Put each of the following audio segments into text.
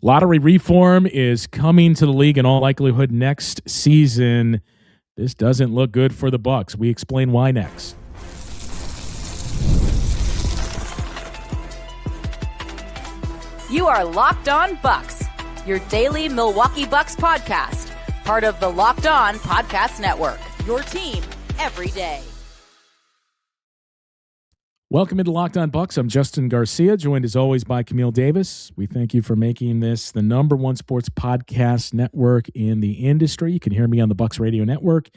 Lottery reform is coming to the league in all likelihood next season. This doesn't look good for the Bucks. We explain why next. You are Locked On Bucks, your daily Milwaukee Bucks podcast, part of the Locked On Podcast Network, your team every day. Welcome into Locked On Bucks. I'm Justin Garcia, joined as always by Camille Davis. We thank you for making this the number one sports podcast network in the industry. You can hear me on the Bucks Radio Network.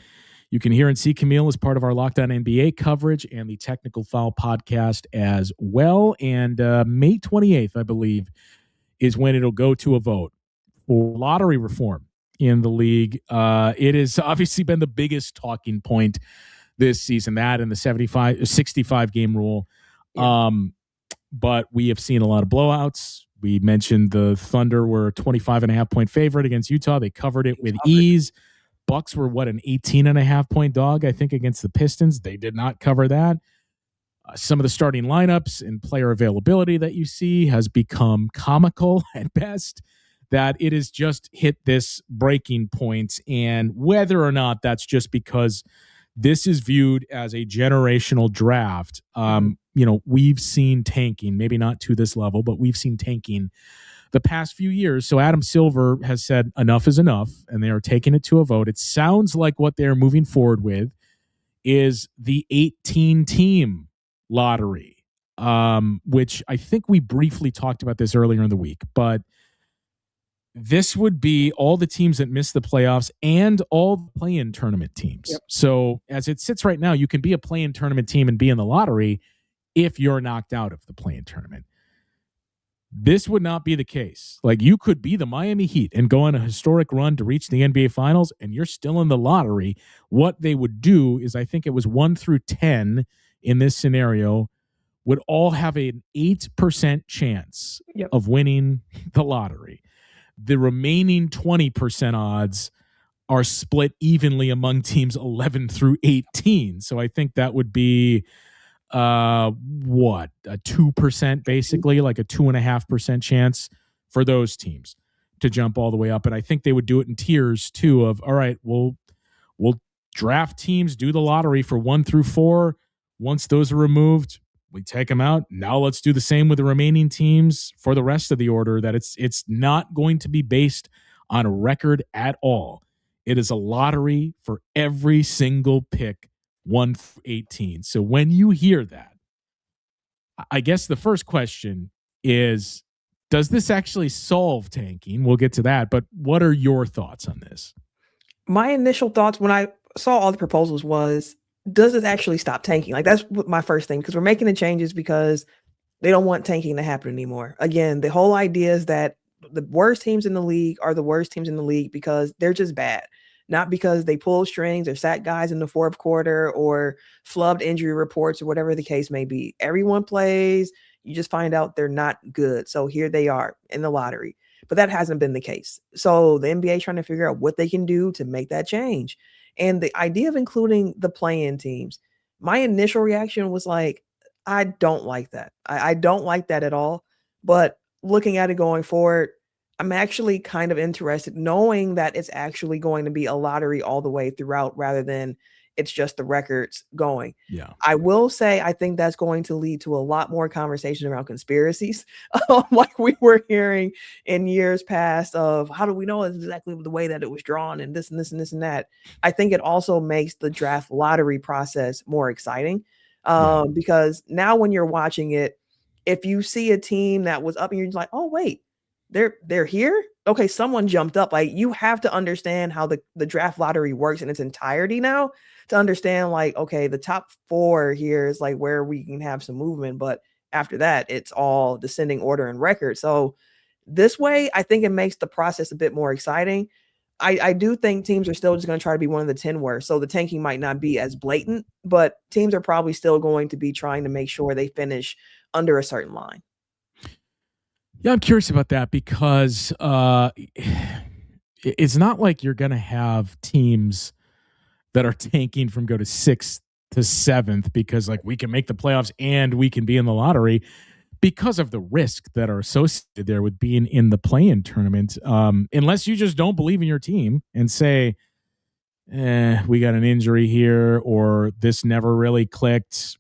You can hear and see Camille as part of our Locked On NBA coverage and the Technical Foul podcast as well. And May 28th, I believe, is when it'll go to a vote for lottery reform in the league. It has obviously been the biggest talking point this season, that and the 65 game rule. Yeah. But we have seen a lot of blowouts. We mentioned the Thunder were a 25.5 point favorite against Utah. They covered it with ease. Bucks were an 18.5 point dog, I think, against the Pistons. They did not cover that. Some of the starting lineups and player availability that you see has become comical at best, that it has just hit this breaking point. And whether or not that's just because this is viewed as a generational draft. We've seen tanking, maybe not to this level, but we've seen tanking the past few years. So Adam Silver has said enough is enough, and they are taking it to a vote. It sounds like what they're moving forward with is the 18-team lottery, which I think we briefly talked about this earlier in the week, but this would be all the teams that miss the playoffs and all the play-in tournament teams. Yep. So as it sits right now, you can be a play-in tournament team and be in the lottery if you're knocked out of the play-in tournament. This would not be the case. Like, you could be the Miami Heat and go on a historic run to reach the NBA Finals, and you're still in the lottery. What they would do is, I think it was 1 through 10 in this scenario, would all have an 8% chance of winning the lottery. The remaining 20% odds are split evenly among teams 11 through 18. So I think that would be a 2%, basically, like a 2.5% chance for those teams to jump all the way up. And I think they would do it in tiers too, of, all right, we'll draft teams, do the lottery for 1 through 4. Once those are removed, we take them out. Now let's do the same with the remaining teams for the rest of the order, that it's not going to be based on a record at all. It is a lottery for every single pick, 1 through 18. So when you hear that, I guess the first question is, does this actually solve tanking? We'll get to that, but what are your thoughts on this? My initial thoughts when I saw all the proposals was, does it actually stop tanking? Like, that's my first thing, because we're making the changes because they don't want tanking to happen anymore. Again, the whole idea is that the worst teams in the league are the worst teams in the league because they're just bad, not because they pulled strings or sat guys in the fourth quarter or flubbed injury reports or whatever the case may be. Everyone plays. You just find out they're not good. So here they are in the lottery. But that hasn't been the case. So the NBA is trying to figure out what they can do to make that change. And the idea of including the play-in teams, my initial reaction was like, I don't like that. I don't like that at all. But looking at it going forward, I'm actually kind of interested knowing that it's actually going to be a lottery all the way throughout rather than it's just the records going. Yeah. I will say, I think that's going to lead to a lot more conversation around conspiracies, like we were hearing in years past of how do we know exactly the way that it was drawn and this and this and this and that. I think it also makes the draft lottery process more exciting because now when you're watching it, if you see a team that was up and you're like, oh, wait, they're here. Okay. Someone jumped up. Like, you have to understand how the draft lottery works in its entirety now to understand, like, okay, the top 4 here is like where we can have some movement, but after that, it's all descending order and record. So this way, I think it makes the process a bit more exciting. I do think teams are still just going to try to be one of the 10 worst. So the tanking might not be as blatant, but teams are probably still going to be trying to make sure they finish under a certain line. Yeah, I'm curious about that because it's not like you're going to have teams that are tanking from go to 6th to 7th because, like, we can make the playoffs and we can be in the lottery. because of the risk that are associated there with being in the play-in tournament. Unless you just don't believe in your team and say, we got an injury here, or this never really clicked.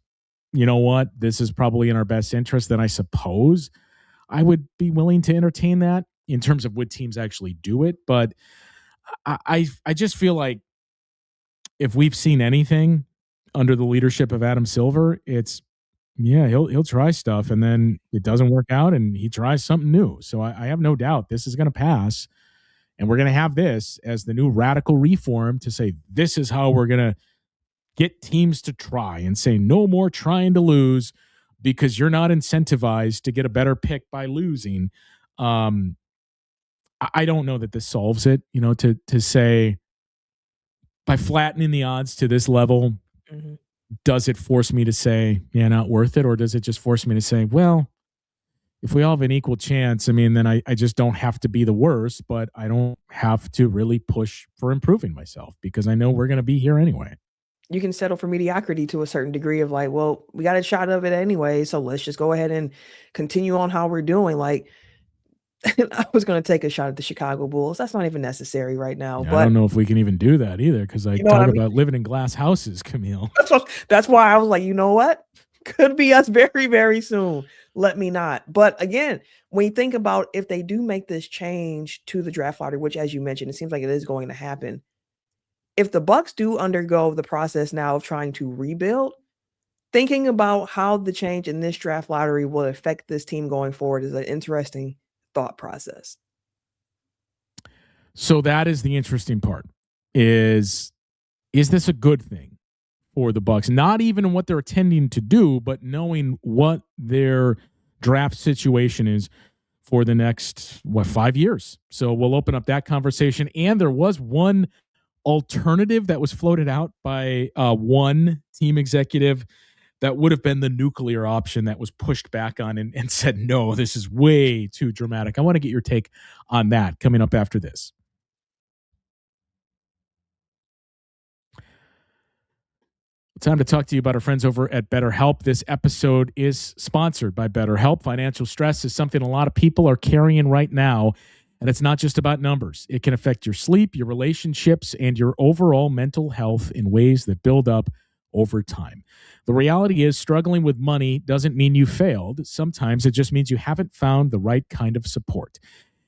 You know what? This is probably in our best interest. Then I suppose I would be willing to entertain that in terms of would teams actually do it. But I just feel like if we've seen anything under the leadership of Adam Silver, it's he'll try stuff and then it doesn't work out and he tries something new. So I have no doubt this is going to pass, and we're going to have this as the new radical reform to say this is how we're going to get teams to try, and say no more trying to lose because you're not incentivized to get a better pick by losing. I don't know that this solves it, to say by flattening the odds to this level, does it force me to say, not worth it? Or does it just force me to say, well, if we all have an equal chance, then I just don't have to be the worst, but I don't have to really push for improving myself because I know we're going to be here anyway. You can settle for mediocrity to a certain degree of like, well, we got a shot of it anyway, so let's just go ahead and continue on how we're doing. Like, I was going to take a shot at the Chicago Bulls. That's not even necessary right now. Yeah, but I don't know if we can even do that either, because I talk about living in glass houses, Camille. That's why I was like, you know what? Could be us very, very soon. Let me not. But again, when you think about if they do make this change to the draft lottery, which, as you mentioned, it seems like it is going to happen. If the Bucks do undergo the process now of trying to rebuild, thinking about how the change in this draft lottery will affect this team going forward is an interesting thought process. So that is the interesting part. Is this a good thing for the Bucks? Not even what they're intending to do, but knowing what their draft situation is for the next 5 years. So we'll open up that conversation. And there was one alternative that was floated out by one team executive that would have been the nuclear option that was pushed back on and said, no, this is way too dramatic. I want to get your take on that coming up after this. Time to talk to you about our friends over at BetterHelp. This episode is sponsored by BetterHelp. Financial stress is something a lot of people are carrying right now, and it's not just about numbers. It can affect your sleep, your relationships, and your overall mental health in ways that build up over time. The reality is, struggling with money doesn't mean you failed. Sometimes it just means you haven't found the right kind of support.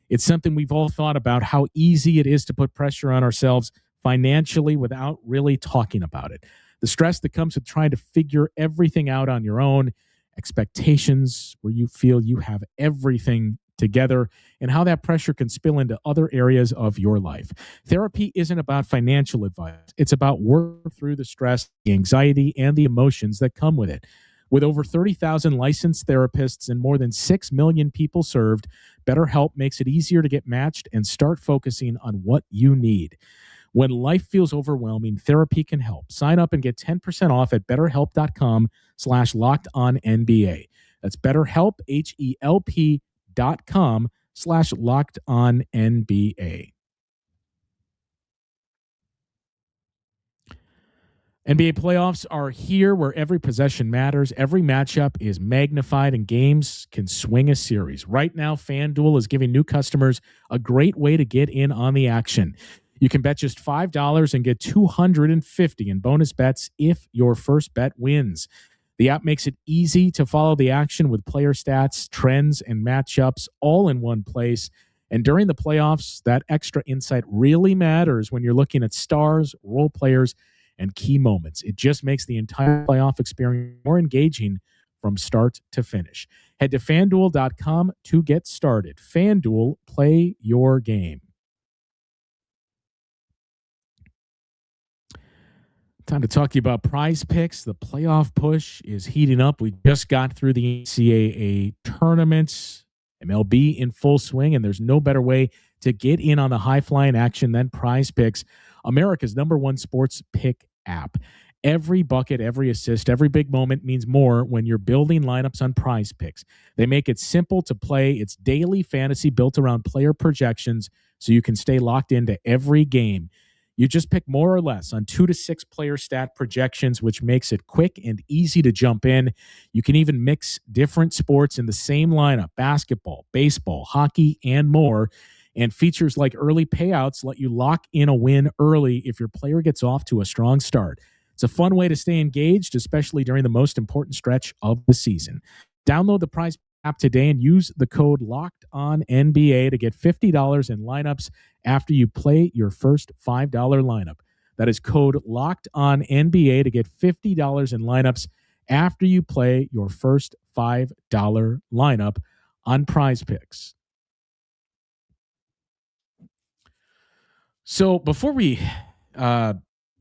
It's something we've all thought about, how easy it is to put pressure on ourselves financially without really talking about it. The stress that comes with trying to figure everything out on your own, expectations where you feel you have everything together, and how that pressure can spill into other areas of your life. Therapy isn't about financial advice. It's about working through the stress, the anxiety, and the emotions that come with it. With over 30,000 licensed therapists and more than 6 million people served, BetterHelp makes it easier to get matched and start focusing on what you need. When life feels overwhelming, therapy can help. Sign up and get 10% off at BetterHelp.com/LockedOnNBA. That's BetterHelp, HELP.com/LockedOnNBA. NBA playoffs are here, where every possession matters. Every matchup is magnified, and games can swing a series. Right now, FanDuel is giving new customers a great way to get in on the action. You can bet just $5 and get $250 in bonus bets if your first bet wins. The app makes it easy to follow the action with player stats, trends, and matchups all in one place. And during the playoffs, that extra insight really matters when you're looking at stars, role players, and key moments. It just makes the entire playoff experience more engaging from start to finish. Head to FanDuel.com to get started. FanDuel, play your game. Time to talk to you about Prize Picks. The playoff push is heating up. We just got through the NCAA tournaments, MLB in full swing, and there's no better way to get in on the high-flying action than Prize Picks, America's #1 sports pick app. Every bucket, every assist, every big moment means more when you're building lineups on Prize Picks. They make it simple to play. It's daily fantasy built around player projections, so you can stay locked into every game. You just pick more or less on 2 to 6 player stat projections, which makes it quick and easy to jump in. You can even mix different sports in the same lineup: basketball, baseball, hockey, and more. And features like early payouts let you lock in a win early if your player gets off to a strong start. It's a fun way to stay engaged, especially during the most important stretch of the season. Download the Prize app today and use the code LOCKEDONNBA to get $50 in lineups after you play your first $5 lineup. That is code LOCKEDONNBA to get $50 in lineups after you play your first $5 lineup on Prize Picks. So before we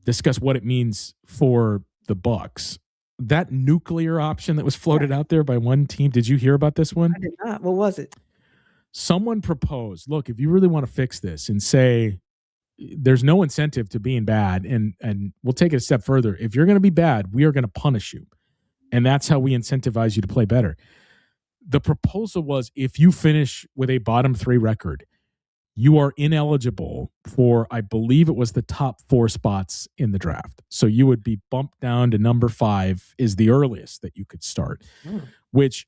discuss what it means for the Bucks, that nuclear option that was floated out there by one team, did you hear about this one? I did not. What was it? Someone proposed, look, if you really want to fix this and say there's no incentive to being bad, and we'll take it a step further. If you're going to be bad, we are going to punish you. And that's how we incentivize you to play better. The proposal was, if you finish with a bottom 3 record, you are ineligible for, I believe it was the top 4 spots in the draft. So you would be bumped down to number 5 is the earliest that you could start, which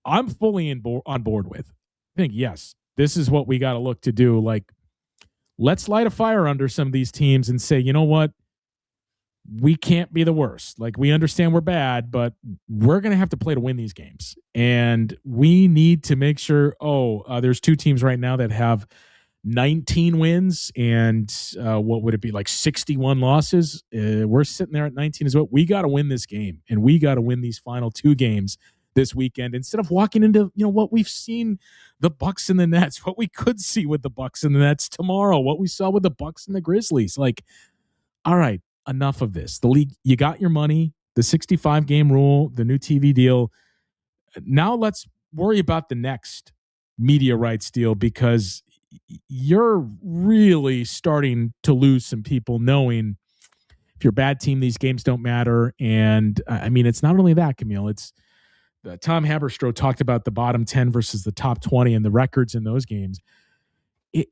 I'm fully on board with. I think, yes, this is what we got to look to do. Like, let's light a fire under some of these teams and say, you know what? We can't be the worst. Like, we understand we're bad, but we're going to have to play to win these games. And we need to make sure, there's 2 teams right now that have 19 wins and what would it be, like 61 losses? We're sitting there at 19 as well. We got to win this game, and we got to win these final 2 games this weekend instead of walking into, what we've seen the Bucks and the Nets, what we could see with the Bucks and the Nets tomorrow, what we saw with the Bucks and the Grizzlies. Like, all right, enough of this. The league, you got your money, the 65-game rule, the new TV deal. Now let's worry about the next media rights deal, because you're really starting to lose some people knowing if you're a bad team, these games don't matter. And I mean, it's not only that, Camille. It's Tom Haberstroh talked about the bottom 10 versus the top 20 and the records in those games.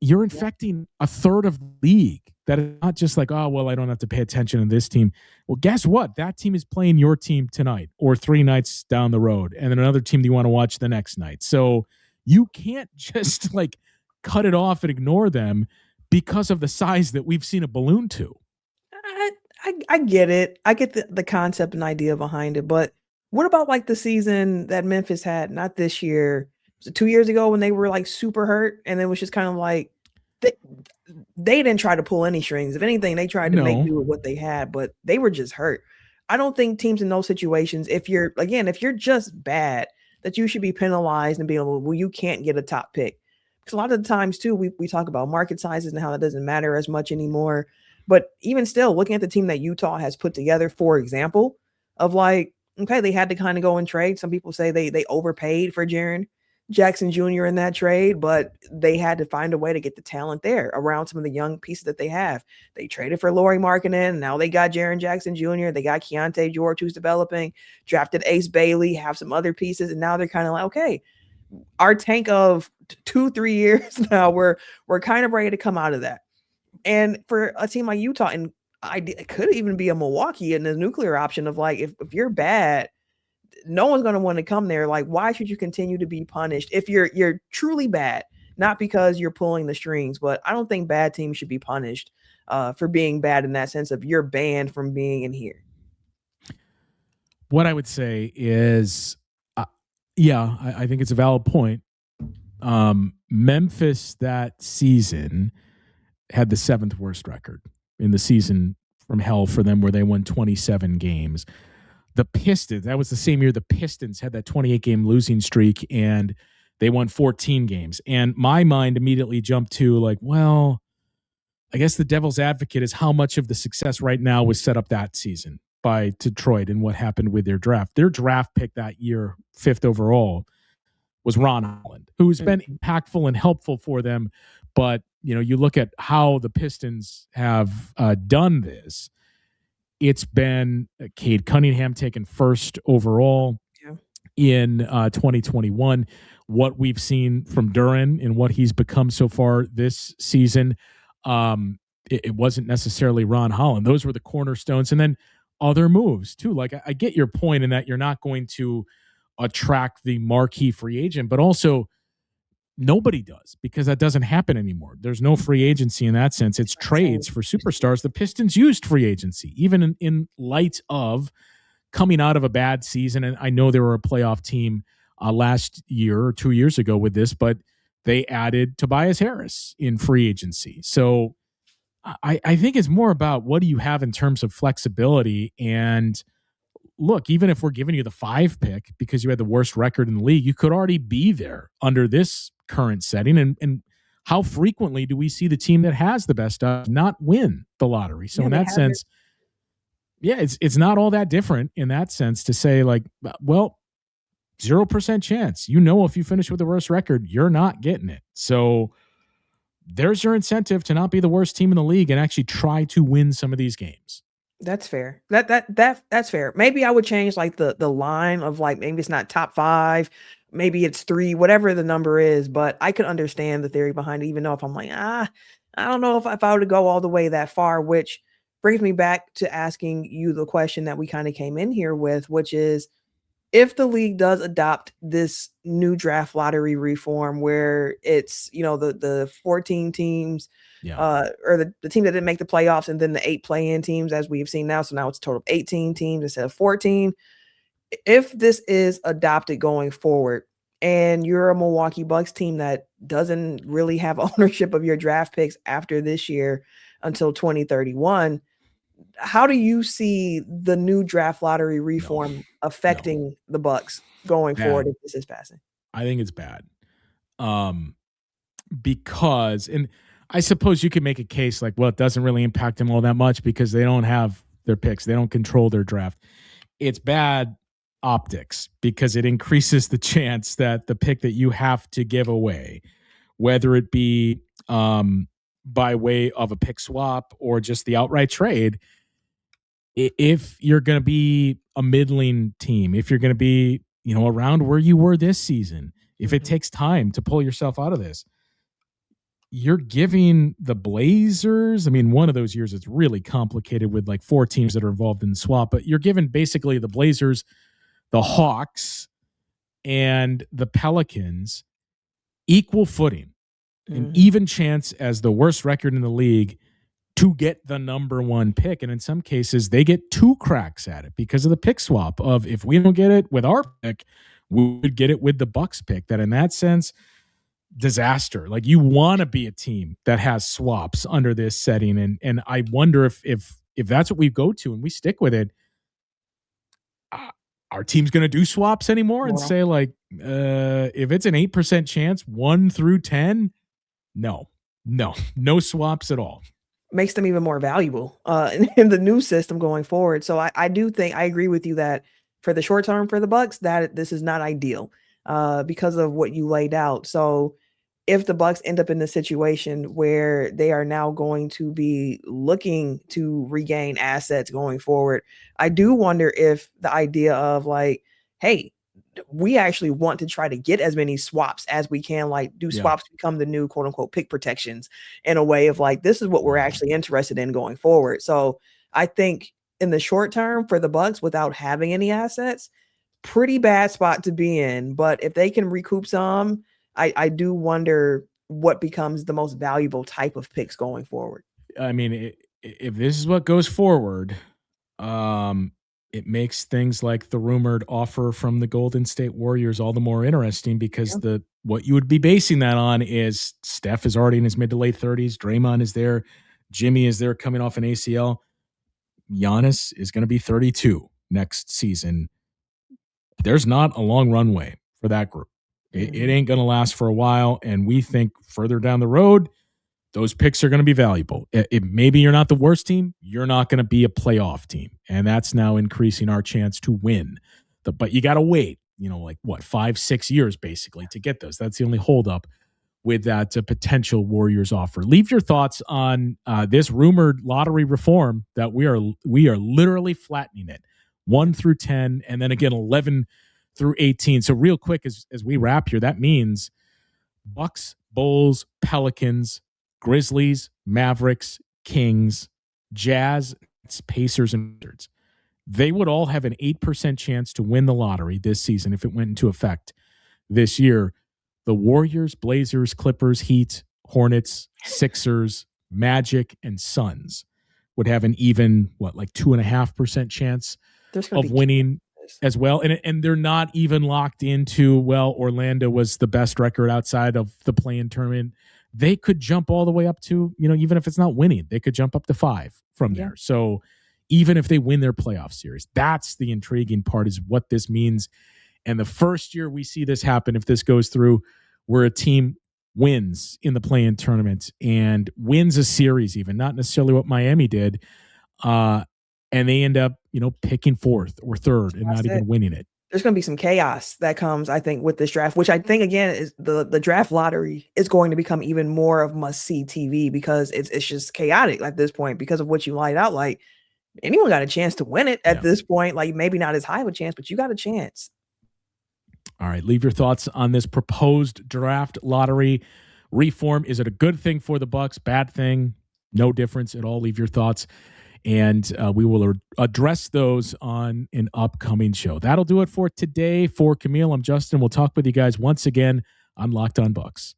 You're infecting a third of the league. That is not just like, I don't have to pay attention to this team. Well, guess what? That team is playing your team tonight or 3 nights down the road, and then another team that you want to watch the next night. So you can't just like cut it off and ignore them because of the size that we've seen a balloon to. I get it. I get the concept and idea behind it. But what about like the season that Memphis had, not this year, was it 2 years ago when they were like super hurt, and it was just kind of like they didn't try to pull any strings. If anything, they tried to make do with what they had, but they were just hurt. I don't think teams in those situations, if you're just bad, that you should be penalized and be able, well, you can't get a top pick. Because a lot of the times too, we talk about market sizes and how that doesn't matter as much anymore. But even still, looking at the team that Utah has put together, for example, of like, okay, they had to kind of go and trade. Some people say they overpaid for Jaren Jackson Jr. in that trade, but they had to find a way to get the talent there around some of the young pieces that they have. They traded for Lauri Markkanen. Now they got Jaren Jackson Jr. They got Keontae George, who's developing, drafted Ace Bailey, have some other pieces. And now they're kind of like, okay, our tank of 2-3 years now, we're kind of ready to come out of that. And for a team like Utah, and it could even be a Milwaukee in the nuclear option of like, if you're bad, no one's going to want to come there. Like, why should you continue to be punished if you're truly bad? Not because you're pulling the strings, but I don't think bad teams should be punished for being bad in that sense of you're banned from being in here. What I would say is, I think it's a valid point. Memphis that season had the 7th worst record in the season from hell for them, where they won 27 games. The Pistons, that was the same year the Pistons had that 28-game losing streak, and they won 14 games. And my mind immediately jumped to like, well, I guess the devil's advocate is how much of the success right now was set up that season by Detroit and what happened with their draft. Their draft pick that year, 5th overall, was Ron Holland, who's been impactful and helpful for them. But, you look at how the Pistons have done this. It's been Cade Cunningham taken 1st overall in 2021. What we've seen from Duren and what he's become so far this season, it wasn't necessarily Ron Holland. Those were the cornerstones, and then other moves too. Like I get your point in that you're not going to attract the marquee free agent, but also nobody does, because that doesn't happen anymore. There's no free agency in that sense. It's trades for superstars. The Pistons used free agency, even in light of coming out of a bad season. And I know they were a playoff team last year or 2 years ago with this, but they added Tobias Harris in free agency. So I think it's more about what do you have in terms of flexibility. And look, even if we're giving you the 5 pick because you had the worst record in the league, you could already be there under this current setting. And how frequently do we see the team that has the best not win the lottery? So in that sense, it's not all that different in that sense to say like, well, 0% chance. If you finish with the worst record, you're not getting it. So there's your incentive to not be the worst team in the league and actually try to win some of these games. That's fair. That's fair. Maybe I would change like the line of like, maybe it's not top 5, maybe it's 3, whatever the number is, but I could understand the theory behind it, even though if I'm like, I don't know if I were to go all the way that far, which brings me back to asking you the question that we kind of came in here with, which is, if the league does adopt this new draft lottery reform where it's, the 14 teams, or the team that didn't make the playoffs and then the 8 play-in teams, as we've seen now. So now it's a total of 18 teams instead of 14. If this is adopted going forward and you're a Milwaukee Bucks team that doesn't really have ownership of your draft picks after this year until 2031, how do you see the new draft lottery reform affecting the Bucks going forward if this is passing? I think it's bad. Because, and I suppose you could make a case like, well, it doesn't really impact them all that much because they don't have their picks. They don't control their draft. It's bad optics because it increases the chance that the pick that you have to give away, whether it be by way of a pick swap or just the outright trade, if you're going to be a middling team, if you're going to be, around where you were this season, if it takes time to pull yourself out of this, you're giving the Blazers, one of those years it's really complicated with like 4 teams that are involved in the swap, but you're giving basically the Blazers, the Hawks, and the Pelicans equal footing, an even chance as the worst record in the league to get the number 1 pick. And in some cases, they get 2 cracks at it because of the pick swap of, if we don't get it with our pick, we would get it with the Bucks pick. That in that sense, disaster. Like, you want to be a team that has swaps under this setting. And I wonder if that's what we go to and we stick with it, our team's going to do swaps anymore and say like, if it's an 8% chance, 1 through 10, no swaps at all. Makes them even more valuable in the new system going forward. So I do think I agree with you that for the short term for the Bucks, that this is not ideal because of what you laid out. So if the Bucks end up in the situation where they are now going to be looking to regain assets going forward, I do wonder if the idea of like, hey, we actually want to try to get as many swaps as we can, like do swaps become the new quote unquote pick protections in a way of like, this is what we're actually interested in going forward. So I think in the short term for the Bucks, without having any assets, pretty bad spot to be in. But if they can recoup some, I do wonder what becomes the most valuable type of picks going forward. If this is what goes forward, it makes things like the rumored offer from the Golden State Warriors all the more interesting because what you would be basing that on is Steph is already in his mid to late 30s. Draymond is there. Jimmy is there coming off an ACL. Giannis is going to be 32 next season. There's not a long runway for that group. It ain't going to last for a while. And we think further down the road, those picks are going to be valuable. Maybe you're not the worst team. You're not going to be a playoff team. And that's now increasing our chance to win. But you got to wait, 5-6 years basically to get those. That's the only holdup with that potential Warriors offer. Leave your thoughts on this rumored lottery reform that we are literally flattening it 1 through 10, and then again 11 through 18. So real quick as we wrap here, that means Bucks, Bulls, Pelicans, Grizzlies, Mavericks, Kings, Jazz, Pacers, and Wizards. They would all have an 8% chance to win the lottery this season if it went into effect this year. The Warriors, Blazers, Clippers, Heat, Hornets, Sixers, Magic, and Suns would have an even, 2.5% chance of winning as well. And they're not even locked into, Orlando was the best record outside of the play-in tournament. They could jump all the way up to, even if it's not winning, they could jump up to 5 from there. So even if they win their playoff series, that's the intriguing part, is what this means. And the first year we see this happen, if this goes through, where a team wins in the play-in tournament and wins a series, even not necessarily what Miami did, and they end up, picking 4th or 3rd and not even winning it. There's going to be some chaos that comes, I think, with this draft, which I think, again, is the draft lottery is going to become even more of must-see TV, because it's just chaotic at this point because of what you laid out. Like, anyone got a chance to win it at this point. Like, maybe not as high of a chance, but you got a chance. All right, leave your thoughts on this proposed draft lottery reform. Is it a good thing for the Bucks? Bad thing? No difference at all. Leave your thoughts, and we will address those on an upcoming show. That'll do it for today. For Camille, I'm Justin. We'll talk with you guys once again on Locked On Bucks.